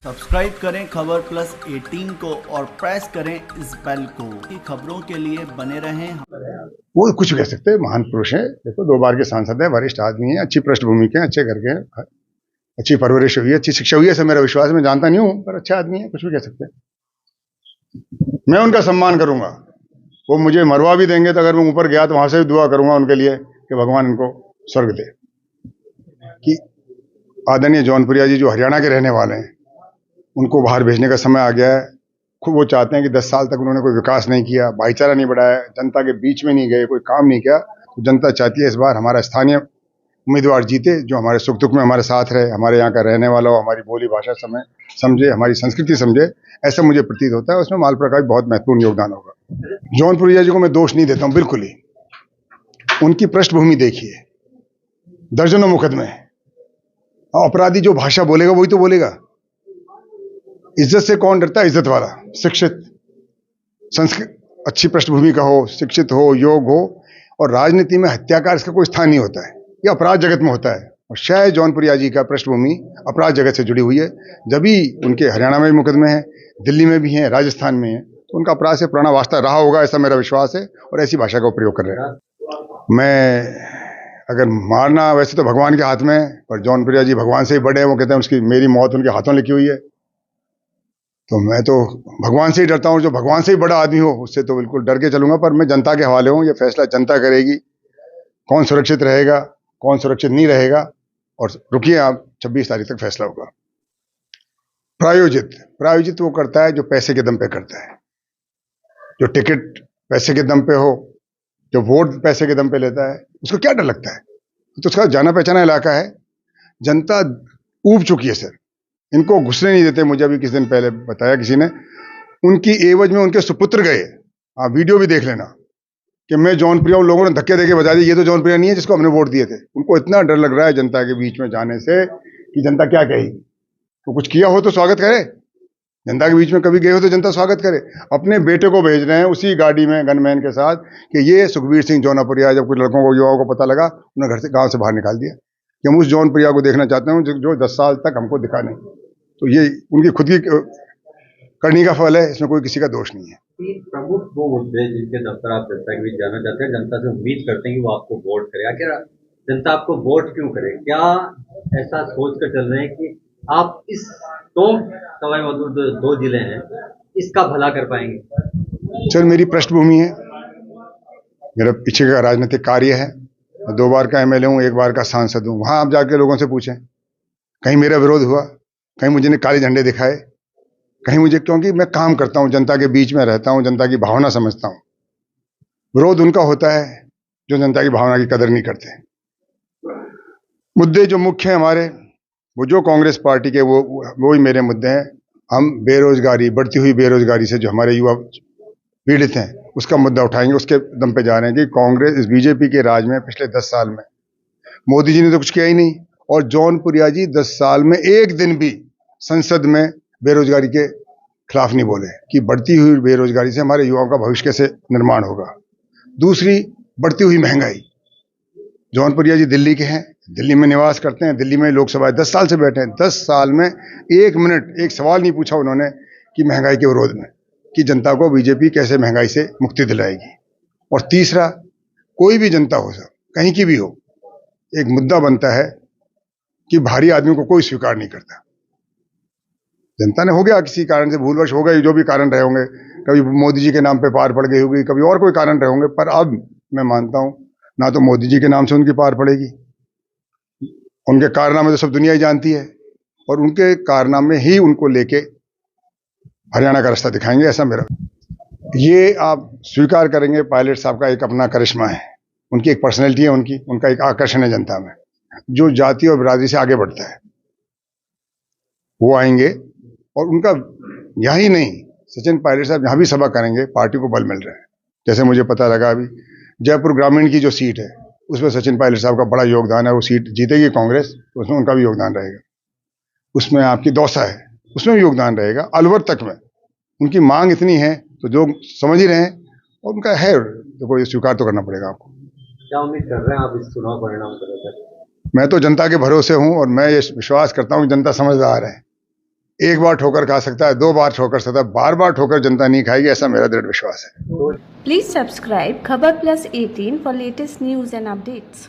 Subscribe करें खबर plus 18 को और प्रेस करें इस बेल को। खबरों के लिए बने रहें। वो कुछ भी कह सकते हैं, महान पुरुष हैं। देखो, 2 बार के सांसद हैं, वरिष्ठ आदमी हैं, अच्छी पृष्ठभूमि के हैं, अच्छे घर के हैं, अच्छी परवरिश हुई है, अच्छी शिक्षा हुई है, ऐसा मेरा विश्वास है। मैं जानता नहीं हूँ, पर अच्छे आदमी है, कुछ भी कह सकते हैं। मैं उनका सम्मान करूंगा। वो मुझे मरवा भी देंगे तो अगर मैं ऊपर गया तो वहां से भी दुआ करूंगा उनके लिए कि भगवान इनको स्वर्ग दे। कि आदरणीय जौनपुरिया जी जो हरियाणा के रहने वाले हैं, उनको बाहर भेजने का समय आ गया है। खूब वो चाहते हैं कि 10 साल तक उन्होंने कोई विकास नहीं किया, भाईचारा नहीं बढ़ाया, जनता के बीच में नहीं गए, कोई काम नहीं किया। तो जनता चाहती है इस बार हमारा स्थानीय उम्मीदवार जीते, जो हमारे सुख दुख में हमारे साथ रहे, हमारे यहाँ का रहने वाला हो, हमारी बोली भाषा समझे, हमारी संस्कृति समझे। ऐसा मुझे प्रतीत होता है। उसमें मालपुरा का भी बहुत महत्वपूर्ण योगदान होगा। जौनपुरिया जी को मैं दोष नहीं देता हूँ, बिल्कुल ही। उनकी पृष्ठभूमि देखिए, दर्जनों मुकदमे। अपराधी जो भाषा बोलेगा वही तो बोलेगा। इज्जत से कौन डरता है? इज्जत वाला, शिक्षित, संस्कृत अच्छी पृष्ठभूमि का हो, शिक्षित हो, योग हो। और राजनीति में हत्याकार इसका कोई स्थान नहीं होता है, ये अपराध जगत में होता है। और शायद जौनपुरिया जी का पृष्ठभूमि अपराध जगत से जुड़ी हुई है। जब भी उनके हरियाणा में भी मुकदमे हैं, दिल्ली में भी हैं, राजस्थान में हैं, तो उनका अपराध से पुराना वास्ता रहा होगा, ऐसा मेरा विश्वास है। और ऐसी भाषा का प्रयोग कर रहे हैं। मैं अगर मारना वैसे तो भगवान के हाथ में है, पर जौनपुरिया जी भगवान से ही बड़े हैं। वो कहते हैं उसकी मेरी मौत उनके हाथों लिखी हुई है। तो मैं तो भगवान से ही डरता हूँ। जो भगवान से ही बड़ा आदमी हो उससे तो बिल्कुल डर के चलूंगा। पर मैं जनता के हवाले हूँ, ये फैसला जनता करेगी, कौन सुरक्षित रहेगा, कौन सुरक्षित नहीं रहेगा। और रुकिए, आप 26 तारीख तक फैसला होगा। प्रायोजित वो करता है जो पैसे के दम पे करता है, जो टिकट पैसे के दम पे हो, जो वोट पैसे के दम पे लेता है। उसको क्या डर लगता है? तो उसका जाना पहचाना इलाका है। जनता ऊब चुकी है सर, इनको घुसने नहीं देते। मुझे अभी किसी दिन पहले बताया किसी ने, उनकी एवज में उनके सुपुत्र गए। आप वीडियो भी देख लेना कि मैं जौनप्रिया, उन लोगों ने धक्के देके बता दिया ये तो जौनप्रिया नहीं है जिसको हमने वोट दिए थे। उनको इतना डर लग रहा है जनता के बीच में जाने से कि जनता क्या कहेगी। तो कुछ किया हो तो स्वागत करे, जनता के बीच में कभी गए हो तो जनता स्वागत करे। अपने बेटे को भेज रहे हैं उसी गाड़ी में गनमैन के साथ कि ये सुखबीर सिंह जौनपुरिया। जब कुछ लड़कों को, युवाओं को पता लगा, उन्होंने घर से, गाँव से बाहर निकाल दिया कि हम उस जौनपुरिया को देखना चाहते हैं जो 10 साल तक हमको दिखा नहीं। तो ये उनकी खुद की करनी का फल है, इसमें कोई किसी का दोष नहीं है। प्रमुख वो मुद्दे जिनके दफ्तर आप जनता के बीच जाना चाहते हैं, जनता से उम्मीद करते हैं कि वो आपको वोट करे। आखिर जनता आपको वोट क्यों करे? क्या ऐसा सोच कर चल रहे हैं कि आप इस सवाई माधोपुर 2 जिले हैं, इसका भला कर पाएंगे? सर, मेरी पृष्ठभूमि है, मेरा पीछे का राजनीतिक कार्य है। 2 बार का एमएलए हूँ, 1 बार का सांसद हूँ। वहां आप जाके लोगों से पूछें, कहीं मेरा विरोध हुआ, कहीं मुझे काले झंडे दिखाए, कहीं मुझे, क्योंकि मैं काम करता हूं, जनता के बीच में रहता हूं, जनता की भावना समझता हूं। विरोध उनका होता है जो जनता की भावना की कदर नहीं करते। मुद्दे जो मुख्य हैं हमारे, वो जो कांग्रेस पार्टी के, वो ही मेरे मुद्दे हैं। हम बेरोजगारी, बढ़ती हुई बेरोजगारी से जो हमारे युवा पीड़ित हैं, उसका मुद्दा उठाएंगे। उसके दम पे जा रहे हैं कि कांग्रेस, बीजेपी के राज में पिछले 10 साल में मोदी जी ने तो कुछ किया ही नहीं। और जौनपुरिया जी 10 साल में एक दिन भी संसद में बेरोजगारी के खिलाफ नहीं बोले कि बढ़ती हुई बेरोजगारी से हमारे युवाओं का भविष्य कैसे निर्माण होगा। दूसरी, बढ़ती हुई महंगाई। जौनपुरिया जी दिल्ली के हैं, दिल्ली में निवास करते हैं, दिल्ली में लोकसभा 10 साल से बैठे हैं। 10 साल में 1 मिनट एक सवाल नहीं पूछा उन्होंने कि महंगाई के विरोध में, कि जनता को बीजेपी कैसे महंगाई से मुक्ति दिलाएगी। और तीसरा, कोई भी जनता हो सर, कहीं की भी हो, एक मुद्दा बनता है कि भारी आदमी को कोई स्वीकार नहीं करता। जनता ने, हो गया किसी कारण से भूलवश हो गए, जो भी कारण रहे होंगे, कभी मोदी जी के नाम पे पार पड़ गई होगी, कभी और कोई कारण रहे होंगे, पर अब मैं मानता हूं ना तो मोदी जी के नाम से उनकी पार पड़ेगी। उनके कारनामे तो सब दुनिया ही जानती है, और उनके कारनामे ही उनको लेके हरियाणा का रास्ता दिखाएंगे, ऐसा मेरा। ये आप स्वीकार करेंगे, पायलट साहब का एक अपना करिश्मा है, उनकी एक पर्सनैलिटी है, उनका एक आकर्षण है जनता में, जो जाति और बिरादरी से आगे बढ़ता है। वो आएंगे और उनका यही नहीं, सचिन पायलट साहब यहाँ भी सभा करेंगे, पार्टी को बल मिल रहा है। जैसे मुझे पता लगा अभी जयपुर ग्रामीण की जो सीट है, उसमें सचिन पायलट साहब का बड़ा योगदान है। वो सीट जीतेगी कांग्रेस, तो उसमें उनका भी योगदान रहेगा। उसमें आपकी दौसा है, उसमें भी योगदान रहेगा। अलवर तक में उनकी मांग इतनी है, तो जो समझ ही रहे हैं, और उनका है, देखो ये स्वीकार तो करना पड़ेगा आपको। क्या उम्मीद कर रहे हैं आप इस चुनाव परिणाम को लेकर? मैं तो जनता के भरोसे हूं, और मैं ये विश्वास करता हूं कि जनता समझदार है। एक बार ठोकर खा सकता है, 2 बार ठोकर सकता है, बार बार ठोकर जनता नहीं खाएगी, ऐसा मेरा दृढ़ विश्वास है। Please subscribe Khabar Plus 18 for latest news and updates.